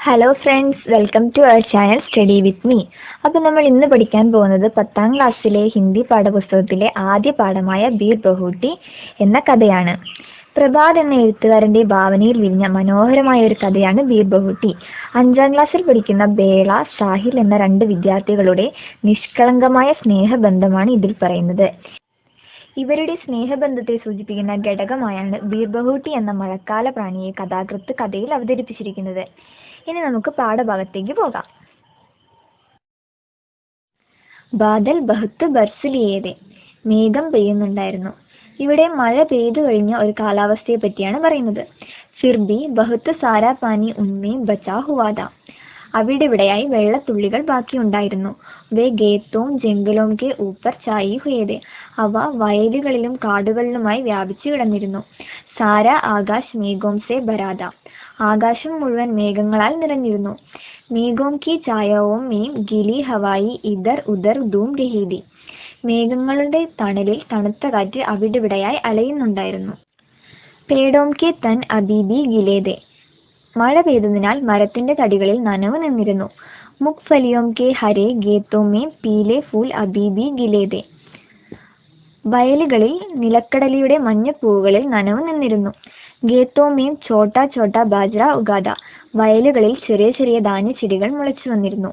Hello friends, welcome to our channel study with me. അപ്പോൾ നമ്മൾ ഇന്ന് പഠിക്കാൻ പോകുന്നത് 10ാം ക്ലാസ്സിലെ ഹിന്ദി പാഠപുസ്തകത്തിലെ ആദ്യ പാഠമായ ബീർ ബഹൂട്ടി എന്ന കഥയാണ്. പ്രഭാത് എന്ന എഴുത്തുകാരന്റെ ഭാവനയിൽ വിരിഞ്ഞ മനോഹരമായ ഒരു കഥയാണ് ബീർ ബഹൂട്ടി. 5ാം ക്ലാസ്സിൽ പഠിക്കുന്ന ബേള, സാഹിൽ എന്ന 2 വിദ്യാർത്ഥികളുടെ നിഷ്കളങ്കമായ സ്നേഹബന്ധമാണ് ഇതിൽ പറയുന്നത്. ഇവരുടെ സ്നേഹബന്ധത്തെ സൂചിപ്പിക്കുന്ന ഘടകമായാണ് ബീർ ബഹൂട്ടി എന്ന മഴക്കാല പ്രാണിയെ കഥാകൃത്ത് കഥയിൽ അവതരിപ്പിച്ചിരിക്കുന്നത്. ഇനി നമുക്ക് പാഠഭാഗത്തേക്ക് പോകാം. ബാദൽ ബഹുത്ത് ബർസിലിയേതെ, മേഘം പെയ്യുന്നുണ്ടായിരുന്നു. ഇവിടെ മഴ പെയ്തു കഴിഞ്ഞ ഒരു കാലാവസ്ഥയെ പറ്റിയാണ് പറയുന്നത്. ഫിർബി ബഹുത്ത് സാരാ പാനി ഉന്മേ ബച്ചാ ഹുവാദ, അവിടെവിടെയായി വെള്ളത്തുള്ളികൾ ബാക്കിയുണ്ടായിരുന്നു. വേ ഗേത്തോം ജംഗലോം കെ ഊപ്പർ ചായി ഹുയേതെ, അവ വയലുകളിലും കാടുകളിലുമായി വ്യാപിച്ചു കിടന്നിരുന്നു. സാര ആകാശ് മേഘോം സെ ഭരാദ, ആകാശം മുഴുവൻ മേഘങ്ങളാൽ നിറഞ്ഞിരുന്നു. മേഘോം കി ഛായാവോം മേം ഗിലി ഹവായി ഇധർ ഉധർ ധൂം രഹീതി, മേഘങ്ങളുടെ തണലിൽ തണുത്ത കാറ്റ് അവിടെവിടെയായി അലയുന്നുണ്ടായിരുന്നു. പേടോം കെ തൻ അബീബി ഗിലേദെ, മഴ പെയ്തതിനാൽ മരത്തിന്റെ തടികളിൽ നനവ് നിന്നിരുന്നു. മുക്ഫലിയോം കെ ഹരെ ഗേത്തോം മേം പീലെ ഫൂൽ അബീബി ഗിലേദെ, വയലുകളിൽ നിലക്കടലിയുടെ മഞ്ഞപ്പൂവുകളിൽ നനവ് നിന്നിരുന്നു. ഗേത്തോം മേം ഛോട്ടാ ഛോട്ടാ ബാജ്ര ഉഗാദ, വയലുകളിൽ ചെറിയ ചെറിയ ധാന്യച്ചെടികൾ മുളച്ചു വന്നിരുന്നു.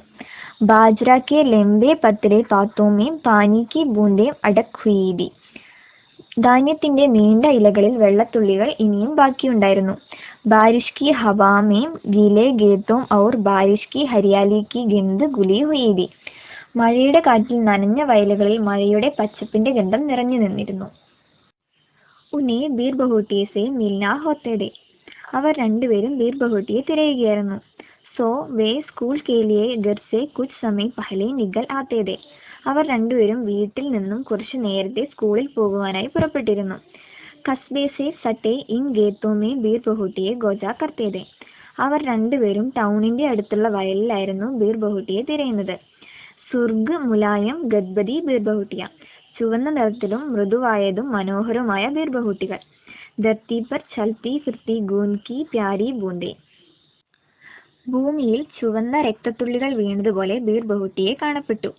ബാജ്ര കെ ലെംബെ പത്തരെ പാത്തോം മേം പാനി കി ബൂന്തേം അടക് ഹുയീദി, ധാന്യത്തിന്റെ നീണ്ട ഇലകളിൽ വെള്ളത്തുള്ളികൾ ഇനിയും ബാക്കിയുണ്ടായിരുന്നു. ബാരിഷ് കി ഹവാ മേം ഗീലെ ഗേത്തോം ഔർ ബാരിഷ് കി ഹരിയാലി കി ഗന്ധ് ഗുലി ഹുയീദി, മഴയുടെ കാറ്റിൽ നനഞ്ഞ വയലുകളിൽ മഴയുടെ പച്ചപ്പിന്റെ ഗന്ധം നിറഞ്ഞു നിന്നിരുന്നു. ഉനെ ബീർ ബഹൂട്ടിയെ സെ മിൽനാ ഹോത്തേടെ, അവർ രണ്ടുപേരും ബീർ ബഹൂട്ടിയെ തിരയുകയായിരുന്നു. സോ വേ സ്കൂൾ കേലിയെ ഗർ സെ കുച്ച് സമയ പഹലെ നിഗൽ ആത്തേടെ, അവർ രണ്ടുപേരും വീട്ടിൽ നിന്നും കുറച്ചു നേരത്തെ സ്കൂളിൽ പോകുവാനായി പുറപ്പെട്ടിരുന്നു. കസ്ബെ സെ സട്ടെ ഇൻ ഗേത്തോമേ ബീർ ബഹൂട്ടിയെ ഗോജ കർത്തേടെ, അവർ രണ്ടുപേരും ടൗണിന്റെ അടുത്തുള്ള വയലിലായിരുന്നു ബീർ ബഹൂട്ടിയെ തിരയുന്നത്. സുർഗ് മുലായം ഗദ്ബദി ബീർ ബഹൂട്ടിയ, ചുവന്ന നിറത്തിലും മൃദുവായതും മനോഹരവുമായ ബീർ ബഹൂട്ടികൾ. ധർത്തി പർ ചൽത്തി ഫിർത്തി ഗൂൻ കി പ്യാരി ബൂന്തേ, ഭൂമിയിൽ ചുവന്ന രക്തത്തുള്ളികൾ വീണതുപോലെ ബീർ ബഹൂട്ടിയെ കാണപ്പെട്ടു.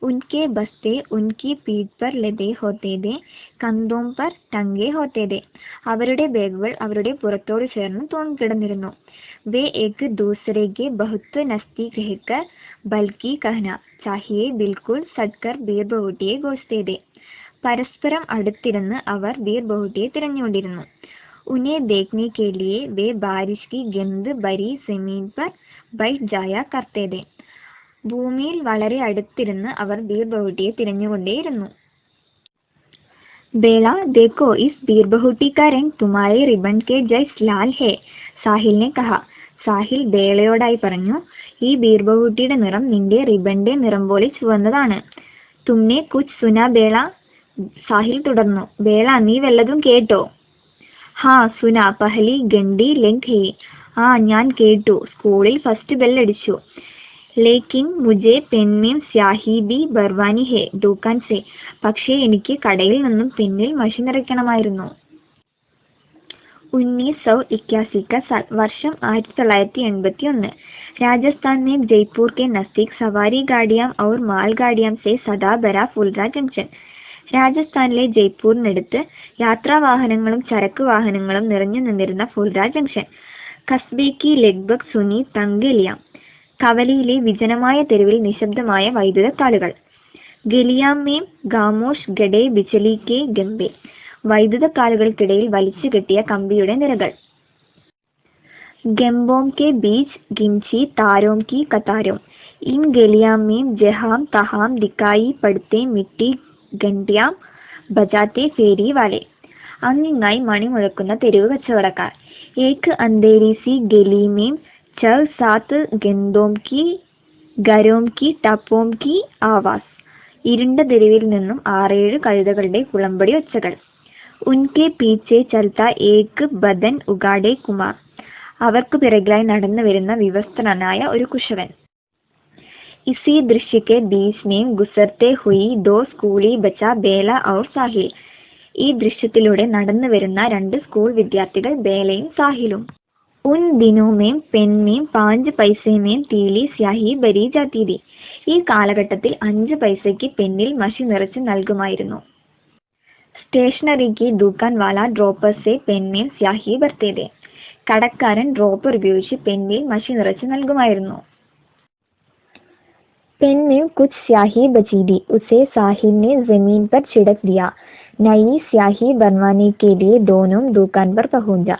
ഉൻകെ ബസ്തേ ഉൻകി പീഠ് പർ ലദേ ഹോത്തേദേ കന്തോം പർ ടംഗേ ഹോത്തേദേ, അവരുടെ ബാഗുകൾ അവരുടെ പുറത്തോട് ചേർന്ന് തൂങ്ങിക്കിടന്നിരുന്നു. വേ ഏക് ദൂസരെ കെ ബഹുത്ത് നസ്തീക് രഹ്കർ ബൽക്കി കഹന ചാഹിയെ ബിൽക്കുൽ സഡ്കർ ബീർ ബഹൂട്ടിയെ ഗോസ്തേദേ, പരസ്പരം അടുത്തിരുന്ന് അവർ ബീർ ബഹൂട്ടിയെ തിരഞ്ഞുകൊണ്ടിരുന്നു. ഉനെ ദേഖ്നെ കെ ലിയെ വേ ബാരിഷ് കി ഗന്ധ് ബരി സെമീൻ പർ ബൈഠ് ജായ കർത്തേദേ, ഭൂമിയിൽ വളരെ അടുത്തിരുന്ന് അവർ beer ബഹൂട്ടിയെ തിരഞ്ഞുകൊണ്ടേയിരുന്നു. Bela Dekho is beer ബഹൂട്ടി കാ രംഗ് തുമാരെ റിബൺ കെ ജൈസ് ലാൽ ഹേ, സാഹിൽ നെ കഹ, സാഹിൽ ബേളയോടായി പറഞ്ഞു, ഈ ബീർ ബഹൂട്ടിയുടെ നിറം നിന്റെ റിബന്റെ നിറം പോലെ ചുവന്നതാണ്. തുമ്നെ കുച്ച് സുന ബേള, സാഹിൽ തുടർന്നു. ബേള, നീ വല്ലതും കേട്ടോ? ഹാ സുന പഹലി ഗണ്ടി ലെങ്ക് ഹേ, ആ ഞാൻ കേട്ടു, സ്കൂളിൽ ഫസ്റ്റ് ബെല്ലടിച്ചു. ലേക്കിൻ മുജെ പെൻമേം സ്യാഹി ബി ബർവാനി ഹേ ദുക്കാൻ സെ, പക്ഷേ എനിക്ക് കടയിൽ നിന്നും പെന്നിൽ മഷി നിറയ്ക്കണമായിരുന്നു. 1981 का साल, വർഷം 1981. राजस्थान में जयपुर के नजदीक सवारी गाड़ियां और माल गाड़ियां से सदा भरा फुलरा जंक्शन, രാജസ്ഥാനിലെ ജയ്പൂരിനടുത്ത് യാത്രാവാഹനങ്ങളും ചരക്ക് വാഹനങ്ങളും നിറഞ്ഞു നിന്നിരുന്ന ഫുൽര ജംഗ്ഷൻ. കസ്ബെ കി ലഗ്ഭഗ് സുനി തങ്കലിയ, കവലയിലെ വിജനമായ തെരുവിൽ നിശബ്ദമായ വൈദ്യുത താളുകൾ. ഗലിയാമേം ഗാമോഷ് ഗഡെ ബിച്ചലി കെ ഗംബെ, വൈദ്യുത കാലുകൾക്കിടയിൽ വലിച്ചു കെട്ടിയ കമ്പിയുടെ നിരകൾ. ഗംബോം കെ ബീച്ച് ഗിൻചി താരോം കി കതാരോം, ഇൻ ഗലിയാമേം ജഹാം തഹാം ദിക്കായി പടുത്തെ മിട്ടി ഗണ്ടിയാം ബജാത്തെ ഫേരി വാലെ, അങ്ങിങ്ങായി മണി മുഴക്കുന്ന തെരുവ് കച്ചവടക്കാർ. ഏക് അന്ധേരി സി ഗലിമേം ചർ സാത്ത് ഗന്തോം കി ഗരോം കി ടപ്പോം കി ആവാസ്, ഇരുണ്ട തെരുവിൽ നിന്നും 6-7 കഴുതകളുടെ കുളമ്പടി ഒച്ചകൾ. ഉൻകെ പീച്ചെ ചൽത്ത ഏക് ബദൻ ഉഗാഡെ കുമാർ, അവർക്ക് പിറകിലായി നടന്നു വരുന്ന വിവസ്ത്രനായ ഒരു കുശവൻ. ഇസി ദൃശ്യക്കെ ബീച്ച് മേം ഗുസർത്തെ ഹുയി ദോ സ്കൂളി ബച്ച ബേല ഔർ സാഹിൽ, ഈ ദൃശ്യത്തിലൂടെ നടന്നു വരുന്ന 2 സ്കൂൾ വിദ്യാർത്ഥികൾ ബേലയും സാഹിലും. उन दिनों में पेन में 5 पैसे में തീലി സ്യാഹി ഭരി ജാത്തി थी. ഈ കാലഘട്ടത്തിൽ 5 പൈസയ്ക്ക് പെന്നിൽ മഷി നിറച്ച് നൽകുമായിരുന്നു. സ്റ്റേഷനറി की दुकान वाला ड्रॉपर से पेन में स्याही भरते थे. കടക്കാരൻ ഡ്രോപ്പർ ഉപയോഗിച്ച് പെന്നിൽ മഷി നിറച്ച് നൽകുമായിരുന്നു. पेन में कुछ स्याही बची थी. उसे साहिल ने जमीन पर छिड़क दिया. नई स्याही बनवाने के लिए दोनों दुकान पर पहुंचा.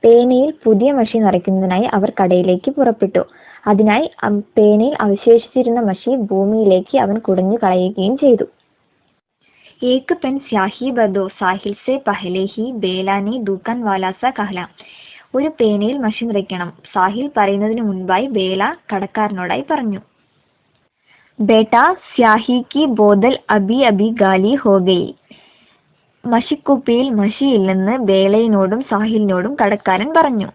പേനയിൽ പുതിയ മഷി നിറയ്ക്കുന്നതിനായി അവർ കടയിലേക്ക് പുറപ്പെട്ടു. അതിനായി പേനയിൽ അവശേഷിച്ചിരുന്ന മഷി ഭൂമിയിലേക്ക് അവൻ കുടഞ്ഞു കളയുകയും ചെയ്തു. एक पेन स्याही बदो साहिल से पहले ही बेला ने दुकान वाला सा कहला. ഒരു പേനയിൽ മഷി നിറയ്ക്കണം, സാഹിൽ പറയുന്നതിന് മുൻപായി ബേല കടക്കാരനോടായി പറഞ്ഞു. ബേട്ടാ സ്യാഹി की बोतल अभी अभी गाली हो गई. മഷിക്കുപ്പിയിൽ മഷിയില്ലെന്ന് ബേലയോടും സാഹിലിനോടും കടക്കാരൻ പറഞ്ഞു.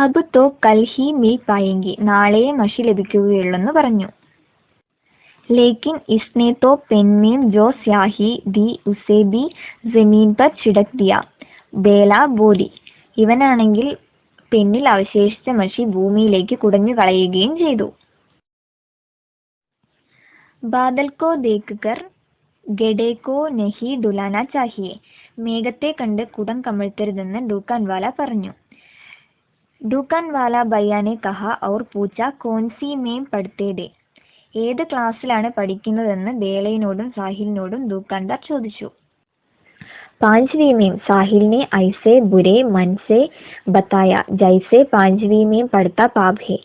അബ് തോ കൽ ഹി മിൽ പായെങ്കി, നാളെയെ മഷി ലഭിക്കുകയുള്ളെന്ന് പറഞ്ഞു. ലേക്കിൻ ഇസ്നെ തോ പെൻ में जो स्याही दी उसे भी जमीन पर छिड़क दिया. ബേല ബോലി. ഇവനാണെങ്കിൽ പെന്നിൽ അവശേഷിച്ച മഷി ഭൂമിയിലേക്ക് കുടഞ്ഞു കളയുകയും ചെയ്തു. ബാദൽ കോ ദേഖ്കർ ഗഡേ കോ നഹി ഡുലാനാ ചാഹിയെ. മേഘത്തെ കണ്ട് കുടം കമിഴ്ത്തരുതെന്ന് ദുക്കാൻവാല പറഞ്ഞു. ദുക്കാൻവാല ഭയ്യാനെ കഹ ഔർ പൂച്ച കോൻസി മേം പഠിത്തേ ദേ. ഏത് ക്ലാസ്സിലാണ് പഠിക്കുന്നതെന്ന് ബേലയോടും സാഹിലിനോടും ദുക്കാൻദാർ ചോദിച്ചു. पांचवी में साहिल ने ऐसे बुरे मन से बताया जैसे पांचवी में पढ़ता पाप है.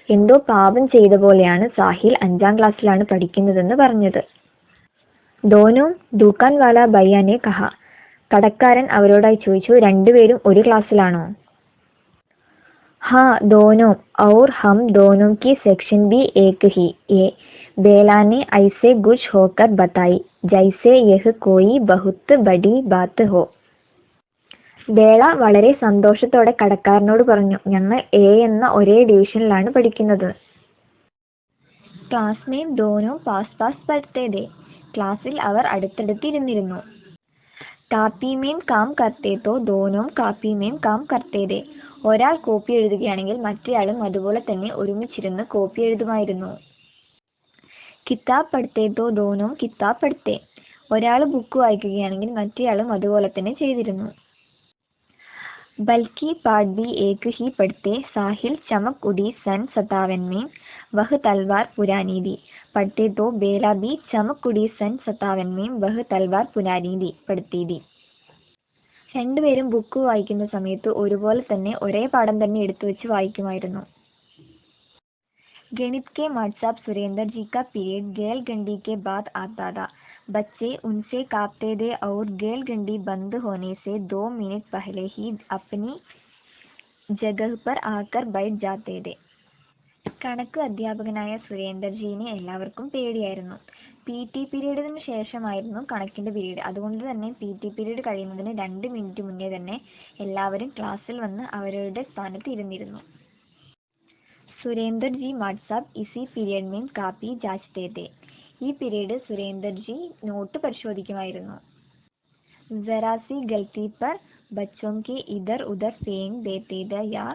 എന്തോ പാപം ചെയ്ത പോലെയാണ് സാഹിൽ 5ാം ക്ലാസ്സിലാണ് പഠിക്കുന്നതെന്ന് പറഞ്ഞത്. ദോനോ ദുക്കാൻ വാല ഭയ്യാനെ കഹ. കടക്കാരൻ അവരോടായി ചോദിച്ചു, രണ്ടുപേരും ഒരു ക്ലാസ്സിലാണോ? ഹാ ദോനോ ഔർ ഹം ദോനോ की सेक्शन भी एक ही है. बेला ने ऐसे गुश होकर बताई जैसे यह कोई बहुत बड़ी बात हो. ബേള വളരെ സന്തോഷത്തോടെ കടക്കാരനോട് പറഞ്ഞു, ഞങ്ങൾ എ എന്ന ഒരേ ഡിവിഷനിലാണ് പഠിക്കുന്നത്. ക്ലാസ് में दोनों पास पास पढ़ते थे. ക്ലാസ്സിൽ അവർ അടുത്തടുത്ത് ഇരുന്നിരുന്നു. കാപ്പി മേം കാം കർത്തേ തോ ദോനോ കാപ്പി മേം കാം കർത്തേ थे. ഒരാൾ കോപ്പി എഴുതുകയാണെങ്കിൽ മറ്റേയാളും അതുപോലെ തന്നെ ഒരുമിച്ചിരുന്ന് കോപ്പി എഴുതുമായിരുന്നു. കിതാബ് പഠിത്തേ തോ ദോനോ കിതാബ് പഠിത്തേ. ഒരാൾ ബുക്ക് വായിക്കുകയാണെങ്കിൽ മറ്റേയാളും അതുപോലെ തന്നെ ചെയ്തിരുന്നു. ബൽക്കി പാഠ് ഭി ഏക് ഹി പഠിത്തേ. സാഹിൽ ചമക് ഉടി സൻ 57 में वह तलवार पुरानी दी. പഠിത്തേ തോ ബേല ഭി ചമക് ഉടി സൻ 57 में वह तलवार पुरानी दी പഠിത്തേ दी. രണ്ടുപേരും ബുക്ക് വായിക്കുന്ന സമയത്ത് ഒരുപോലെ തന്നെ ഒരേ പാഠം തന്നെ എടുത്തു വെച്ച് വായിക്കുമായിരുന്നു. गणित के मास्टर साहब सुरेंद्र जी का पीरियड गैलगंडी के बाद आता था. बच्चे उनसे कांपते थे और गैलगंडी बंद होने से 2 मिनट पहले ही अपनी जगह पर आकर बैठ जाते थे. കണക്ക് അധ്യാപകനായ സുരേന്ദർജീനെ എല്ലാവർക്കും പേടിയായിരുന്നു. PT പീരീഡിന് ശേഷമായിരുന്നു കണക്കിന്റെ പീരീഡ്. അതുകൊണ്ട് തന്നെ PT പീരീഡ് കഴിയുന്നതിന് 2 മിനിറ്റ് മുന്നേ തന്നെ എല്ലാവരും ക്ലാസ്സിൽ വന്ന് അവരവരുടെ സ്ഥാനത്ത് ഇരുന്നിരുന്നു. സുരേന്ദർ ജി മാഡ് സാബ് ഇസി പീരിയഡ് में കാപ്പി ജാച്തേ थे. ഈ പീരീഡ് സുരേന്ദർ ജി നോട്ട് പരിശോധിക്കുമായിരുന്നു. जरा सी गलती पर बच्चों के इधर उधर फेंक देते थे या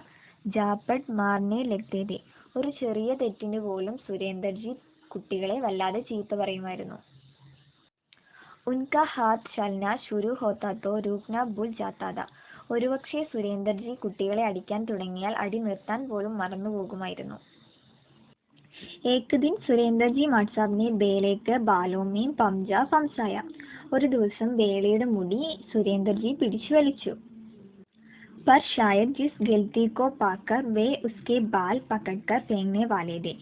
झापट मारने लगते थे. ഒരു ചെറിയ തെറ്റിന് പോലും സുരേന്ദർ ജി കുട്ടികളെ വല്ലാതെ ചീത്ത പറയുമായിരുന്നു. ഉൻകാ ഹാത്ത് ചലനാ ശുരു ഹോത്താ തോ രൂക്നാ ഭൂൽ ജാത്താ था. ഒരുപക്ഷെ സുരേന്ദർ ജി കുട്ടികളെ അടിക്കാൻ തുടങ്ങിയാൽ അടി നിർത്താൻ പോലും മറന്നുപോകുമായിരുന്നു. एक दिन സുരേന്ദർ ജി മാഡ് സാബ് ने बेले के बालों में पंजा फंसाया. ഒരു ദിവസം ബേലയുടെ മുടി സുരേന്ദർ ജി പിടിച്ചു വലിച്ചു. पर शायद जिस गलती को पाकर वे उसके बाल पकड़कर फेंकने वाले थे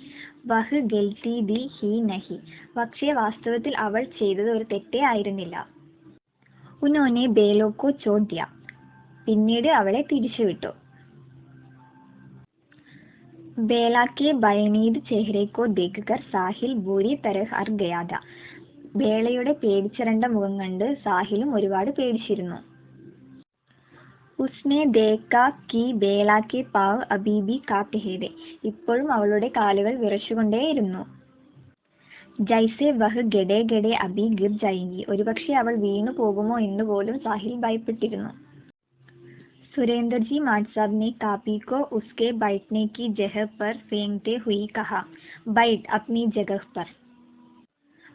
वह गलती भी ही नहीं. പക്ഷേ വാസ്തവത്തിൽ അവൾ ചെയ്തത് ഒരു തെറ്റേ ആയിരുന്നില്ല. उन्होंने बेलों को छोड़ दिया. പിന്നീട് അവളെ തിരിച്ചുവിട്ടു. बेला के भयनीत चेहरे को देखकर साहिल बुरी तरह डर गया था. ബേളയുടെ പേടിച്ചരണ്ട മുഖം കണ്ട് സാഹിലും ഒരുപാട് പേടിച്ചിരുന്നു. उसने देखा कि बेला के पाँव अभी भी कांप रहे थे. ഇപ്പോഴും അവളുടെ കാലുകൾ വിറച്ചുകൊണ്ടേയിരുന്നു. ജൈസെ വഹ് ഗഡേ ഗഡേ അബി ഗിർ ജായെങ്കി. ഒരുപക്ഷെ അവൾ വീണു പോകുമോ എന്ന് പോലും സാഹിൽ ഭയപ്പെട്ടിരുന്നു. सुरेंद्र जी माट साहब ने कापी को उसके बैठने की जगह पर फेंकते हुए कहा, बैठ अपनी जगह पर.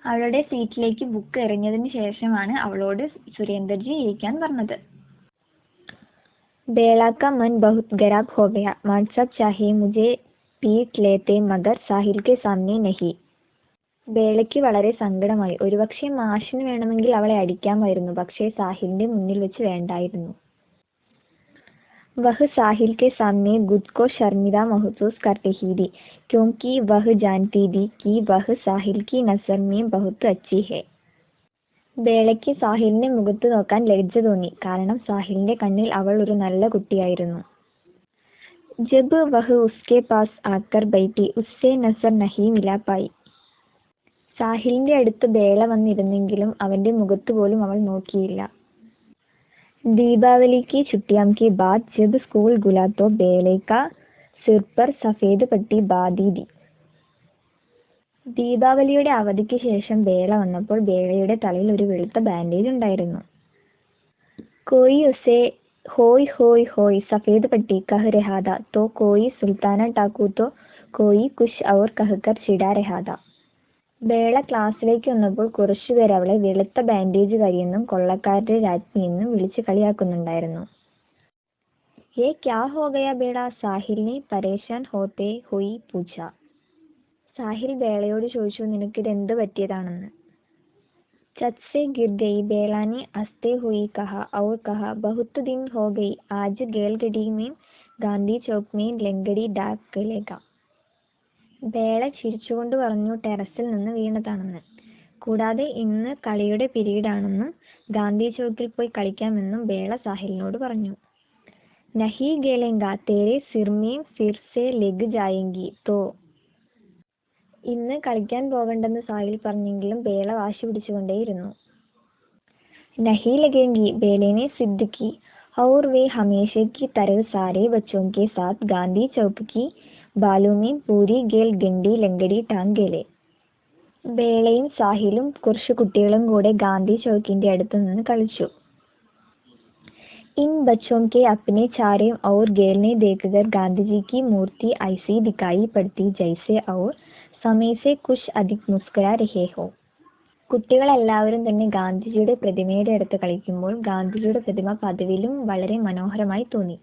അവളുടെ സീറ്റിലേക്ക് ബുക്ക് എറിഞ്ഞതിന് ശേഷമാണ് അവളോട് സുരേന്ദർജി ഇരിക്കാൻ പറഞ്ഞത്. बेला का मन बहुत खराब हो गया. माट साहब चाहे मुझे पीट लेते मगर साहिल के सामने नहीं. ബേളയ്ക്ക് വളരെ സങ്കടമായി. ഒരുപക്ഷെ മാഷിന് വേണമെങ്കിൽ അവളെ അടിക്കാമായിരുന്നു, പക്ഷേ സാഹിലിന്റെ മുന്നിൽ വെച്ച് വേണ്ടായിരുന്നു. वह साहिल के सामने खुद को शर्मिंदा महसूस कर रही थी, क्योंकि वह जानती थी कि वह साहिल की नज़र में बहुत अच्छी है. ബേളയ്ക്ക് സാഹിലിന്റെ മുഖത്ത് നോക്കാൻ ലജ്ജ തോന്നി, കാരണം സാഹിലിന്റെ കണ്ണിൽ അവൾ ഒരു നല്ല കുട്ടിയായിരുന്നു. जब वह उसके पास आकर बैठी उससे नजर नहीं मिला पाई. സാഹിലിന്റെ അടുത്ത് ബേള വന്നിരുന്നെങ്കിലും അവന്റെ മുഖത്ത് പോലും അവൾ നോക്കിയില്ല. दीपावली की छुट्टियों के बाद जब स्कूल खुला तो बेले का सिर पर सफेद पट्टी बांधी थी. ദീപാവലിയുടെ അവധിക്ക് ശേഷം ബേള വന്നപ്പോൾ ബേളയുടെ തലയിൽ ഒരു വെളുത്ത ബാൻഡേജ് ഉണ്ടായിരുന്നു. कोई उसे होय होय होय सफेद पट्टी कह रहा था तो कोई सुल्ताना टाकू तो कोई कुछ और कहकर चिढ़ा रहा था. ബേള ക്ലാസ്സിലേക്ക് വന്നപ്പോൾ കുറച്ചുപേർ അവളെ വെളുത്ത ബാൻഡേജുകാരിയെന്നും കൊള്ളക്കാരുടെ രാജ്ഞിയെന്നും വിളിച്ച് കളിയാക്കുന്നുണ്ടായിരുന്നു. ये क्या हो गया बेड़ा? साहिल ने परेशान होते हुई पूछा. സാഹിൽ ബേളയോട് ചോദിച്ചു, നിനക്കിതെന്ത് പറ്റിയതാണെന്ന്. छत से गिर गई बेला ने हंसते हुए कहा और कहा, बहुत दिन हो गई, आज गैलगड़ी में गांधी चौक में लंगड़ी डाक चलेगा. ബേള ചിരിച്ചുകൊണ്ട് പറഞ്ഞു, ടെറസിൽ നിന്ന് വീണതാണെന്ന്. കൂടാതെ ഇന്ന് കളിയുടെ പിരീഡാണെന്നും ഗാന്ധി ചൗക്കിൽ പോയി കളിക്കാമെന്നും ബേള സാഹിലിനോട് പറഞ്ഞു. നഹി ഗേലേങ്ക തേരെ സിർമേം ഫിർ സെ ലഗ് ജായേങ്കി തോ. ഇന്ന് കളിക്കാൻ പോകണ്ടെന്ന് സാഹിൽ പറഞ്ഞെങ്കിലും ബേള വാശി പിടിച്ചുകൊണ്ടേയിരുന്നു. നഹി ലഗേങ്കി ബേലേനെ സിദ്ധ की और वे हमेशा की तरह सारे बच्चों के साथ गांधी चौक की बालू में पूरी गेल गंडी लंगड़ी टांग गेले. ബേളയും സാഹിലും കുറച്ച് കുട്ടികളും കൂടെ ഗാന്ധി ചൗക്കിന്റെ അടുത്ത് നിന്ന് കളിച്ചു. इन बच्चों के अपने चारों ओर गेलने देखकर गांधी जी की मूर्ति ऐसी दिखाई पड़ती जैसे और समय से कुछ अधिक मुस्कुरा रहे हो. കുട്ടികളെല്ലാവരും തന്നെ ഗാന്ധിജിയുടെ പ്രതിമയുടെ അടുത്ത് കളിക്കുമ്പോൾ ഗാന്ധിജിയുടെ പ്രതിമ പതിവിലും വളരെ മനോഹരമായി തോന്നി.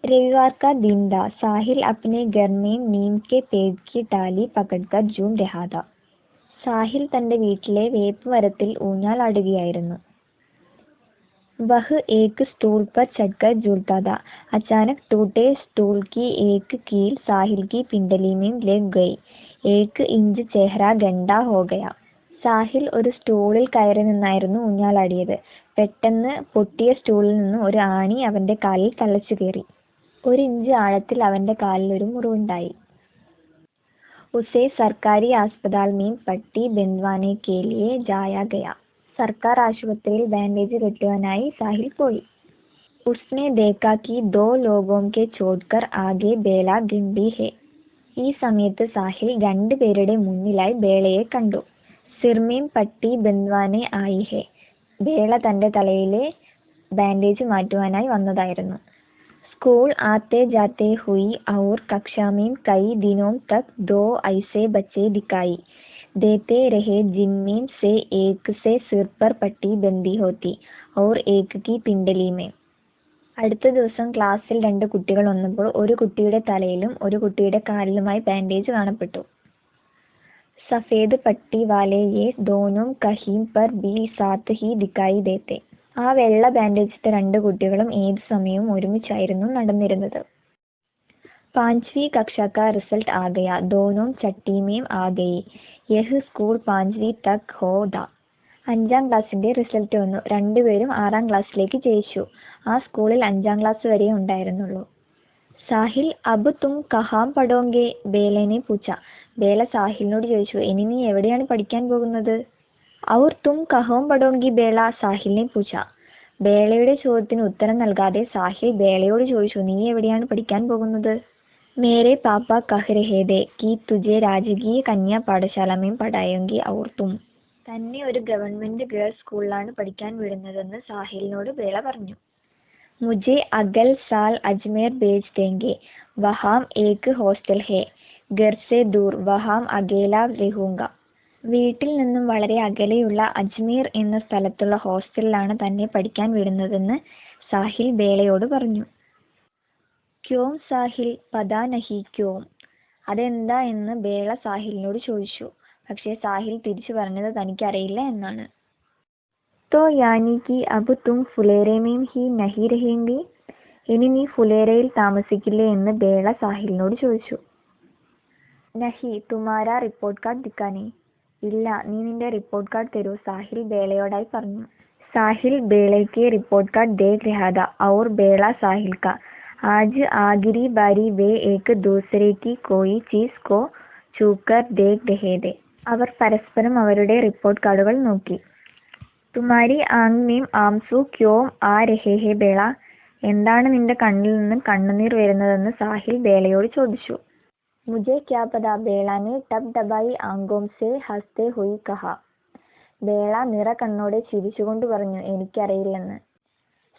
रविवार का दिन था. साहिल अपने घर में नीम के पेड़ की डाली पकड़कर झूम रहा था. സാഹിൽ തന്റെ വീട്ടിലെ വേപ്പ് മരത്തിൽ ഊഞ്ഞാലാടുകയായിരുന്നു. वह एक स्टूल पर चढ़कर झूलता था. अचानक टूटे स्टूल की एक कील साहिल की पिंडली में लग गई. 1 इंच चेहरा गंदा हो गया. സാഹിൽ ഒരു സ്റ്റൂളിൽ കയറി നിന്നായിരുന്നു ഊഞ്ഞാലാടിയത്. പെട്ടെന്ന് പൊട്ടിയ സ്റ്റൂളിൽ നിന്ന് ഒരു ആണി അവന്റെ കാലിൽ തളച്ചു കയറി. 1 ഇഞ്ച് ആഴത്തിൽ അവന്റെ കാലിൽ ഒരു മുറിവുണ്ടായി. ഉസേ സർക്കാരി अस्पताल में पट्टी बंधवाने के लिए जाया गया. സർക്കാർ ആശുപത്രിയിൽ ബാൻഡേജ് കെട്ടുവാനായി സാഹിൽ പോയി. उसने देखा कि 2 लोगों के छोड़कर आगे बेला गंडी है. ഈ സമയത്ത് സാഹിൽ 2 പേരുടെ മുന്നിലായി ബേളയെ കണ്ടു. സിർമേം പട്ടി ബന്ധ്വാനെ ആയി ഹെ. ബേള തന്റെ തലയിലെ ബാൻഡേജ് മാറ്റുവാനായി വന്നതായിരുന്നു. स्कूल आते जाते हुई और कक्षा में कई दिनों तक 2 ऐसे बच्चे दिखाई देते रहे जिनमें से एक से सिर पर पट्टी बंधी होती और एक की पिंडली में. അടുത്ത ദിവസം ക്ലാസ്സിൽ 2 കുട്ടികൾ വന്നപ്പോൾ ഒരു കുട്ടിയുടെ തലയിലും ഒരു കുട്ടിയുടെ കാലിലുമായി ബാൻഡേജ് കാണപ്പെട്ടു. സഫേദ് പട്ടി വാലെ യെ ദോനോം കहीं पर भी साथ ही दिखाई देते. ആ വെള്ള ബാൻഡേജിട്ട 2 കുട്ടികളും ഏത് സമയവും ഒരുമിച്ചായിരുന്നു നടന്നിരുന്നത്. 5वीं कक्षा का रिजल्ट आ गया. दोनों छठी में आ गई. यह स्कूल 5वीं तक हो था. 5ാം ക്ലാസ്സിന്റെ റിസൾട്ട് വന്നു. 2 പേരും 6ാം ക്ലാസ്സിലേക്ക് ജയിച്ചു. ആ സ്കൂളിൽ 5ാം ക്ലാസ് വരെ ഉണ്ടായിരുന്നുള്ളൂ. സാഹിൽ അബ് തും കഹാം പഠോങ്കെ ബേലനെ പൂച്ച. ബേല സാഹിലിനോട് ചോദിച്ചു, ഇനി നീ എവിടെയാണ് പഠിക്കാൻ പോകുന്നത്? ഔർ തും കഹോം പഠോങ്കി ബേള സാഹിലിനെ പൂച്ച. ബേളയുടെ ചോദ്യത്തിന് ഉത്തരം നൽകാതെ സാഹിൽ ബേളയോട് ചോദിച്ചു, നീ എവിടെയാണ് പഠിക്കാൻ പോകുന്നത്? മേരെ പാപ്പ കഹ് രഹേ ഥേ കി തുജെ രാജകീയ കന്യാ പാഠശാല മേം പഠായെങ്കി ഔർ തും. തന്നെ ഒരു ഗവൺമെന്റ് ഗേൾസ് സ്കൂളിലാണ് പഠിക്കാൻ വിടുന്നതെന്ന് സാഹിലിനോട് ബേള പറഞ്ഞു. मुझे अगल साल अजमेर भेज देंगे, वहाँ एक हॉസ്റ്റल है, घर से दूर, वहाँ अकेला रहूँगा. വീട്ടിൽ നിന്നും വളരെ അകലെയുള്ള അജ്മീർ എന്ന സ്ഥലത്തുള്ള ഹോസ്റ്റലിലാണ് തന്നെ പഠിക്കാൻ വിടുന്നതെന്ന് സാഹിൽ ബേളയോട് പറഞ്ഞു. ക്യോം സാഹിൽ, പതാ നഹി ക്യോം. അതെന്താ എന്ന് ബേള സാഹിലിനോട് ചോദിച്ചു. പക്ഷേ സാഹിൽ തിരിച്ചു പറഞ്ഞത് തനിക്കറിയില്ല എന്നാണ്. तो यानी कि अब तुम फुलेरे में ही नहीं रहेंगे? ഇനി നീ ഫുലേരയിൽ താമസിക്കില്ലേ എന്ന് ബേള സാഹിലിനോട് ചോദിച്ചു. നഹി, തുമാരാ റിപ്പോർട്ട് കാർഡ് ദിക്കാനേ. ഇല്ല, നീ നിന്റെ റിപ്പോർട്ട് കാർഡ് തരൂ, സാഹിൽ ബേളയോടായി പറഞ്ഞു. സാഹിൽ ബേളയ്ക്ക് റിപ്പോർട്ട് കാർഡ് ദേഖ് രഹാ था और बेला साहिल का आज आखिरी बारी वे एक दूसरे की कोई चीज को छूकर देख रहे थे. അവർ പരസ്പരം അവരുടെ റിപ്പോർട്ട് കാർഡുകൾ നോക്കി. തുമാരി ആങ് മീം ആംസു ക്യോം ആ രഹേ ഹേ ബേള. എന്താണ് നിന്റെ കണ്ണിൽ നിന്നും കണ്ണുനീർ വരുന്നതെന്ന് സാഹിൽ ബേളയോട് ചോദിച്ചു. മുझे क्या पता, बेला ने टप टपाई आंखों से हंसते हुई कहा. ബേള നിറ കണ്ണോടെ ചിരിച്ചുകൊണ്ട് പറഞ്ഞു, എനിക്കറിയില്ലെന്ന്.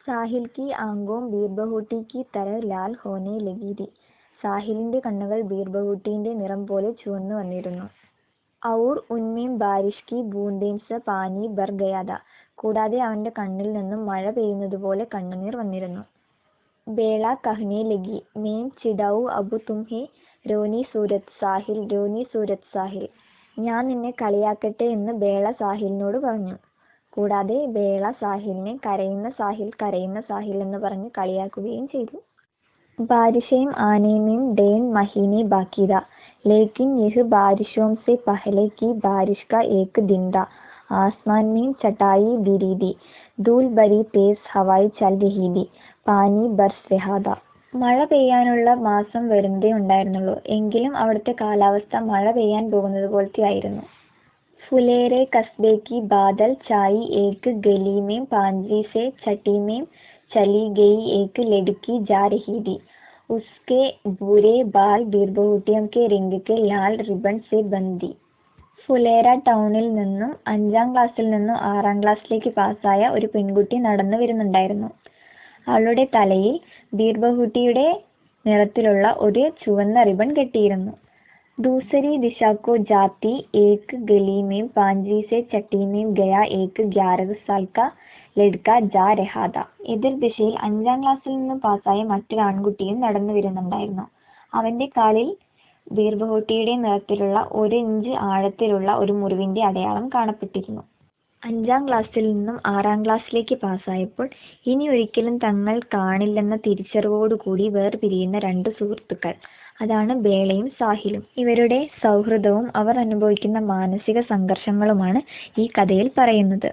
സാഹിൽ की आंखों ബീർബഹൂട്ടി की तरह लाल होने लगी थी. സാഹിലിന്റെ കണ്ണുകൾ ബീർബഹൂട്ടിന്റെ നിറം പോലെ ചുവന്നു വന്നിരുന്നു. और उनमें बारिश की बूंदें से पानी भर गया था. കൂടാതെ അവന്റെ കണ്ണിൽ നിന്നും മഴ പെയ്യുന്നതുപോലെ കണ്ണുനീർ വന്നിരുന്നു. ബേള कहने लगी, मैं चिढ़ाऊं अब तुम्हें रोनी सूरत साहिल, रोनी सूरत साहिल. ഞാൻ നിന്നെ കളിയാക്കട്ടെ എന്ന് ബേള സാഹിലിനോട് പറഞ്ഞു. കൂടാതെ ബേള സാഹിലിനെ കരയുന്ന സാഹിൽ, കരയുന്ന സാഹിൽ എന്ന് പറഞ്ഞ് കളിയാക്കുകയും ചെയ്തു. बारिशें आने में 1.5 महीने बाकी था, लेकिन यह बारिशों से पहले की बारिश का एक दिन था. आसमान में चटाई गिरी थी, धूल भरी तेज हवाएं चल रही थी, पानी बरस रहा था. മഴ പെയ്യാനുള്ള മാസം വരുന്നതേ ഉണ്ടായിരുന്നുള്ളൂ, എങ്കിലും അവിടുത്തെ കാലാവസ്ഥ മഴ പെയ്യാൻ പോകുന്നത് പോലത്തെ ആയിരുന്നു. ഫുലേരെ കസ്ബे की बादल छाई एक गली में पांजी से छठी में चली गई एक लड़की जा रही थी. उसके बुरे बाल बीरबहुटियों के रिंग के लाल रिबन से बंधी. ഫുലേര ടൗണിൽ നിന്നും 5ാം ക്ലാസ്സിൽ നിന്നും 6ാം ക്ലാസ്സിലേക്ക് പാസ്സായ ഒരു പെൺകുട്ടി നടന്നു വരുന്നുണ്ടായിരുന്നു. അവളുടെ തലയിൽ ബീർബഹൂട്ടിയുടെ നിറത്തിലുള്ള ഒരു ചുവന്ന റിബൺ കെട്ടിയിരുന്നു. दूसरी दिशा को जाती एक गली में पांजी से छठी में गया एक 11 साल का ലഡ്ക ജാ രഹാ था. എതിർ ദിശയിൽ 5ാം ക്ലാസ്സിൽ നിന്ന് പാസ്സായ മറ്റൊരു ആൺകുട്ടിയും നടന്നു വരുന്നുണ്ടായിരുന്നു. അവന്റെ കാലിൽ ബീർബഹൂട്ടിയുടെ നിറത്തിലുള്ള 1 ഇഞ്ച് ആഴത്തിലുള്ള ഒരു മുറിവിന്റെ അടയാളം കാണപ്പെട്ടിരുന്നു. 5ാം ക്ലാസ്സിൽ നിന്നും 6ാം ക്ലാസ്സിലേക്ക് പാസ്സായപ്പോൾ ഇനി ഒരിക്കലും തങ്ങൾ കാണില്ലെന്ന തിരിച്ചറിവോടുകൂടി വേർപിരിയുന്ന 2 സുഹൃത്തുക്കൾ, അതാണ് ബേളയും സാഹിലും. ഇവരുടെ സൗഹൃദവും അവർ അനുഭവിക്കുന്ന മാനസിക സംഘർഷങ്ങളുമാണ് ഈ കഥയിൽ പറയുന്നത്.